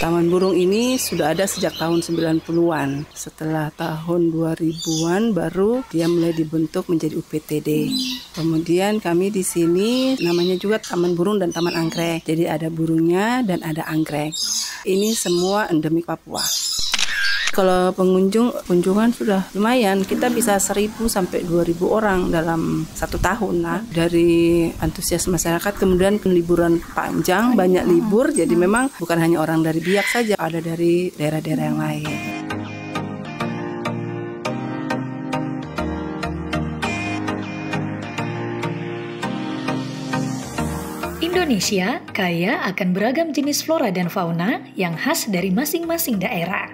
Taman burung ini sudah ada sejak tahun 90-an. Setelah tahun 2000-an baru dia mulai dibentuk menjadi UPTD. Kemudian kami di sini namanya juga Taman Burung dan Taman Anggrek. Jadi ada burungnya dan ada anggrek. Ini semua endemik Papua. Kalau kunjungan sudah lumayan, kita bisa 1.000 sampai 2.000 orang dalam 1 tahun lah. Dari antusias masyarakat, kemudian liburan panjang, banyak libur, jadi memang bukan hanya orang dari Biak saja, ada dari daerah-daerah yang lain. Indonesia kaya akan beragam jenis flora dan fauna yang khas dari masing-masing daerah.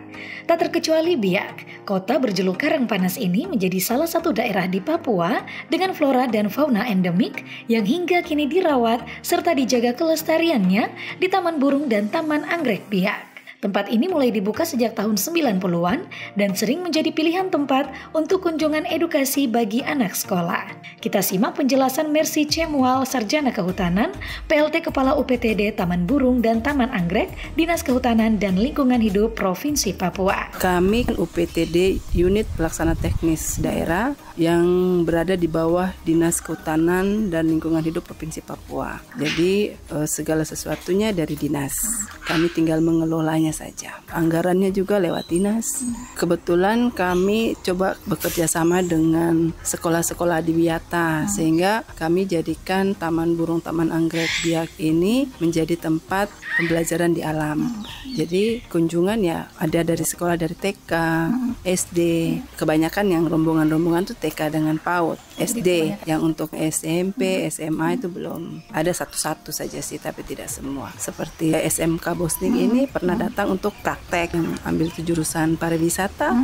Tak terkecuali Biak, kota berjuluk Karang Panas ini menjadi salah satu daerah di Papua dengan flora dan fauna endemik yang hingga kini dirawat serta dijaga kelestariannya di Taman Burung dan Taman Anggrek Biak. Tempat ini mulai dibuka sejak tahun 90-an dan sering menjadi pilihan tempat untuk kunjungan edukasi bagi anak sekolah. Kita simak penjelasan Mercy Cemual, Sarjana Kehutanan, PLT Kepala UPTD Taman Burung dan Taman Anggrek, Dinas Kehutanan dan Lingkungan Hidup Provinsi Papua. Kami UPTD Unit Pelaksana Teknis Daerah yang berada di bawah Dinas Kehutanan dan Lingkungan Hidup Provinsi Papua. Jadi segala sesuatunya dari dinas. Kami tinggal mengelolanya saja. Anggarannya juga lewat dinas. Kebetulan kami coba bekerja sama dengan sekolah-sekolah di Wiyata sehingga kami jadikan Taman Burung Taman Anggrek Biak ini menjadi tempat pembelajaran di alam. Jadi kunjungan ya ada dari sekolah dari TK, SD. Kebanyakan yang rombongan-rombongan itu TK dengan PAUD. SD yang untuk SMP, SMA itu belum. Ada satu-satu saja sih tapi tidak semua. Seperti SMK Bosnik ini pernah datang untuk praktek yang ambil jurusan pariwisata.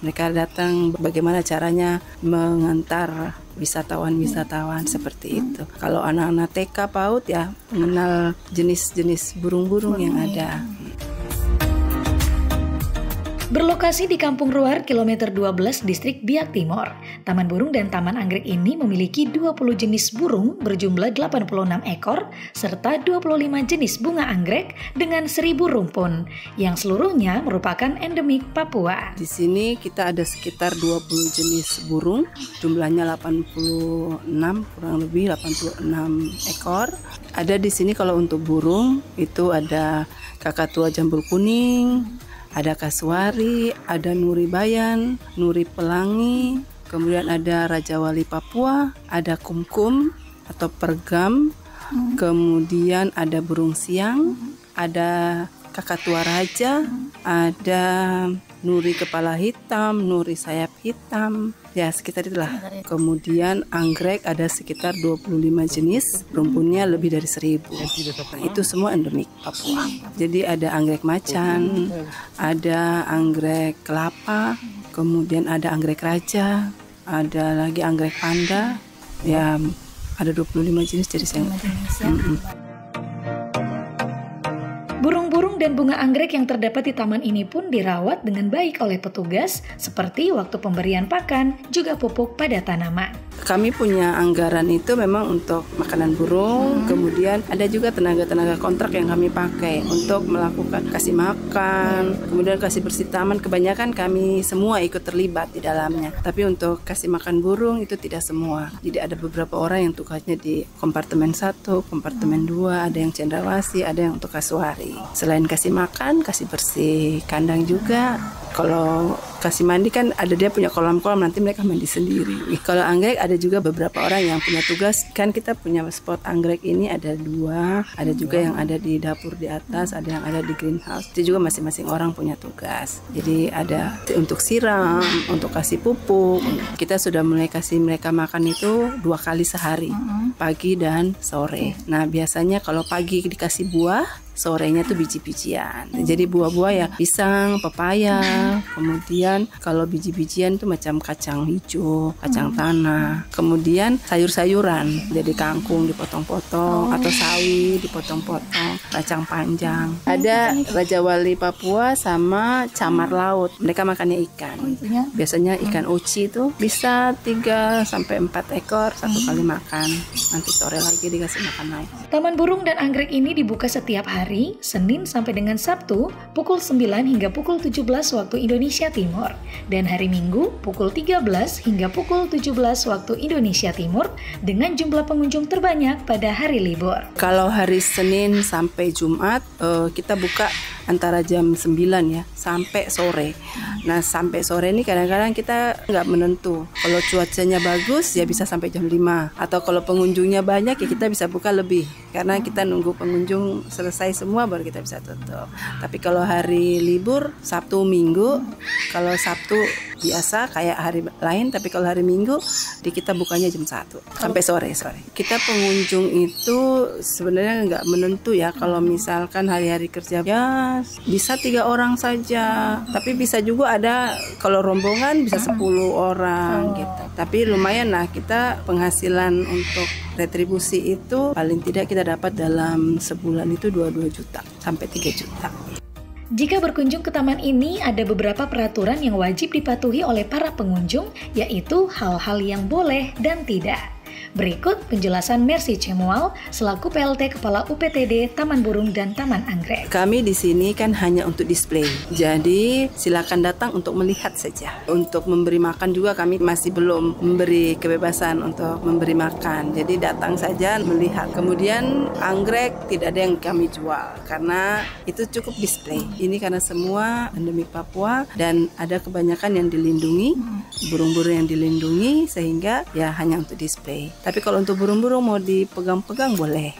Mereka datang bagaimana caranya mengantar wisatawan-wisatawan seperti itu. Kalau anak-anak TK PAUD ya mengenal jenis-jenis burung-burung yang ada. Berlokasi di Kampung Ruar, kilometer 12, Distrik Biak Timur, Taman Burung dan Taman Anggrek ini memiliki 20 jenis burung berjumlah 86 ekor, serta 25 jenis bunga anggrek dengan 1.000 rumpun, yang seluruhnya merupakan endemik Papua. Di sini kita ada sekitar 20 jenis burung, jumlahnya 86, kurang lebih 86 ekor. Ada di sini kalau untuk burung, itu ada kakatua jambul kuning, ada kasuari, ada nuri bayan, nuri pelangi, kemudian ada rajawali Papua, ada kumkum atau pergam, kemudian ada burung siang, ada kakatua raja, ada nuri kepala hitam, nuri sayap hitam, ya sekitar itulah. Kemudian anggrek ada sekitar 25 jenis, rumpunnya lebih dari 1.000. Nah, itu semua endemik Papua. Jadi ada anggrek macan, ada anggrek kelapa, kemudian ada anggrek raja, ada lagi anggrek panda, ya ada 25 jenis jadi saya. Burung-burung dan bunga anggrek yang terdapat di taman ini pun dirawat dengan baik oleh petugas, seperti waktu pemberian pakan, juga pupuk pada tanaman. Kami punya anggaran itu memang untuk makanan burung, kemudian ada juga tenaga-tenaga kontrak yang kami pakai untuk melakukan kasih makan, kemudian kasih bersih taman. Kebanyakan kami semua ikut terlibat di dalamnya. Tapi untuk kasih makan burung itu tidak semua. Jadi ada beberapa orang yang tugasnya di kompartemen 1, kompartemen 2, ada yang cendrawasih, ada yang untuk kasuari. Selain kasih makan, kasih bersih kandang juga. Kalau kasih mandi kan ada dia punya kolam-kolam, nanti mereka mandi sendiri. Kalau anggrek ada juga beberapa orang yang punya tugas. Kan kita punya spot anggrek ini ada 2, ada juga yang ada di dapur di atas, ada yang ada di greenhouse. Itu juga masing-masing orang punya tugas. Jadi ada untuk siram, untuk kasih pupuk. Kita sudah mulai kasih mereka makan itu 2 kali sehari, pagi dan sore. Nah biasanya kalau pagi dikasih buah, sorenya tuh biji-bijian. Jadi buah-buah ya pisang, pepaya, kemudian kalau biji-bijian tuh macam kacang hijau, kacang tanah, kemudian sayur-sayuran, jadi kangkung dipotong-potong atau sawi dipotong-potong, kacang panjang. Ada rajawali Papua sama camar laut. Mereka makannya ikan. Biasanya ikan uci itu bisa 3 sampai 4 ekor satu kali makan. Nanti sore lagi dikasih makan lagi. Taman Burung dan Anggrek ini dibuka setiap hari hari, Senin sampai dengan Sabtu, pukul 9 hingga pukul 17 waktu Indonesia Timur. Dan hari Minggu, pukul 13 hingga pukul 17 waktu Indonesia Timur, dengan jumlah pengunjung terbanyak pada hari libur. Kalau hari Senin sampai Jumat, kita buka antara jam 9 ya, sampai sore. Nah, sampai sore ini kadang-kadang kita nggak menentu. Kalau cuacanya bagus, ya bisa sampai jam 5. Atau kalau pengunjungnya banyak, ya kita bisa buka lebih. Karena kita nunggu pengunjung selesai semua, baru kita bisa tutup. Tapi kalau hari libur, Sabtu, Minggu, kalau Sabtu biasa kayak hari lain, tapi kalau hari Minggu, kita bukanya jam 1 sampai sore. Kita pengunjung itu sebenarnya nggak menentu ya. Kalau misalkan hari-hari kerja, ya bisa 3 orang saja. Tapi bisa juga ada, kalau rombongan bisa 10 orang gitu. Tapi lumayan lah, kita penghasilan untuk retribusi itu paling tidak kita dapat dalam sebulan itu 22 juta sampai 3 juta. Jika berkunjung ke taman ini, ada beberapa peraturan yang wajib dipatuhi oleh para pengunjung, yaitu hal-hal yang boleh dan tidak. Berikut penjelasan Mercy Cemual selaku PLT Kepala UPTD Taman Burung dan Taman Anggrek. Kami di sini kan hanya untuk display. Jadi silakan datang untuk melihat saja. Untuk memberi makan juga kami masih belum memberi kebebasan untuk memberi makan. Jadi datang saja melihat. Kemudian anggrek tidak ada yang kami jual karena itu cukup display. Ini karena semua endemik Papua dan ada kebanyakan yang dilindungi, burung-burung yang dilindungi sehingga ya hanya untuk display. Tapi kalau untuk burung-burung mau dipegang-pegang boleh,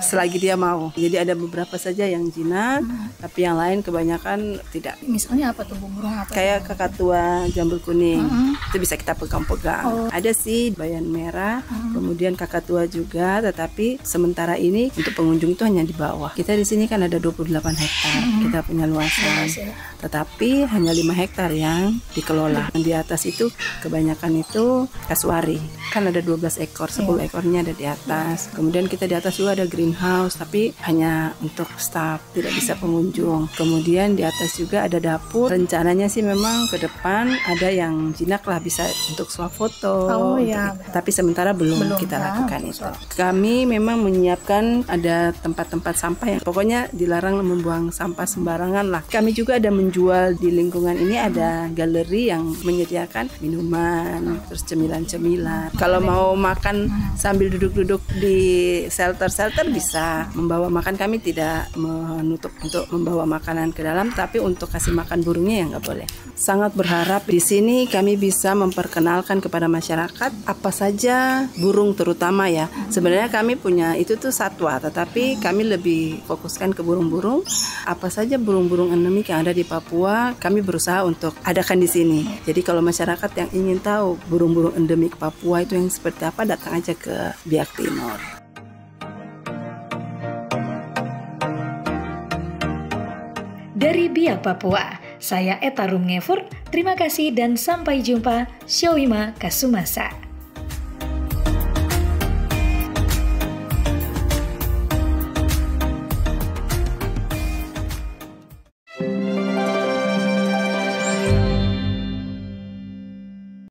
selagi dia mau. Jadi ada beberapa saja yang jinak, tapi yang lain kebanyakan tidak. Misalnya apa tuh burung apa? Kayak kakatua jambul kuning, itu bisa kita pegang-pegang. Ada sih bayan merah, kemudian kakatua juga, tetapi sementara ini untuk pengunjung itu hanya di bawah. Kita di sini kan ada 28 hektar, kita punya luasan, tetapi hanya 5 hektar yang dikelola. Di atas itu kebanyakan itu kasuari, kan ada 12 ekor, 10 ekornya ada di atas. Kemudian kita di atas juga ada greenhouse, tapi hanya untuk staff, tidak bisa pengunjung. Kemudian di atas juga ada dapur. Rencananya sih memang ke depan ada yang jinak lah, bisa untuk swafoto. Tapi sementara belum kita lakukan itu. Kami memang menyiapkan ada tempat-tempat sampah yang pokoknya dilarang membuang sampah sembarangan lah. Kami juga ada menjual di lingkungan ini, ada galeri yang menyediakan minuman, terus cemilan-cemilan. Kalau mau makan sambil duduk-duduk di shelter-shelter bisa membawa makan. Kami tidak menutup untuk membawa makanan ke dalam, tapi untuk kasih makan burungnya ya nggak boleh. Sangat berharap di sini kami bisa memperkenalkan kepada masyarakat apa saja burung terutama ya. Sebenarnya kami punya itu tuh satwa, tetapi kami lebih fokuskan ke burung-burung. Apa saja burung-burung endemik yang ada di Papua, kami berusaha untuk adakan di sini. Jadi kalau masyarakat yang ingin tahu burung-burung endemik Papua itu yang seperti apa, datang aja ke Biak Timur. Dari Biak Papua, saya Eta Rumngefur. Terima kasih dan sampai jumpa. Syawima Kasumasa.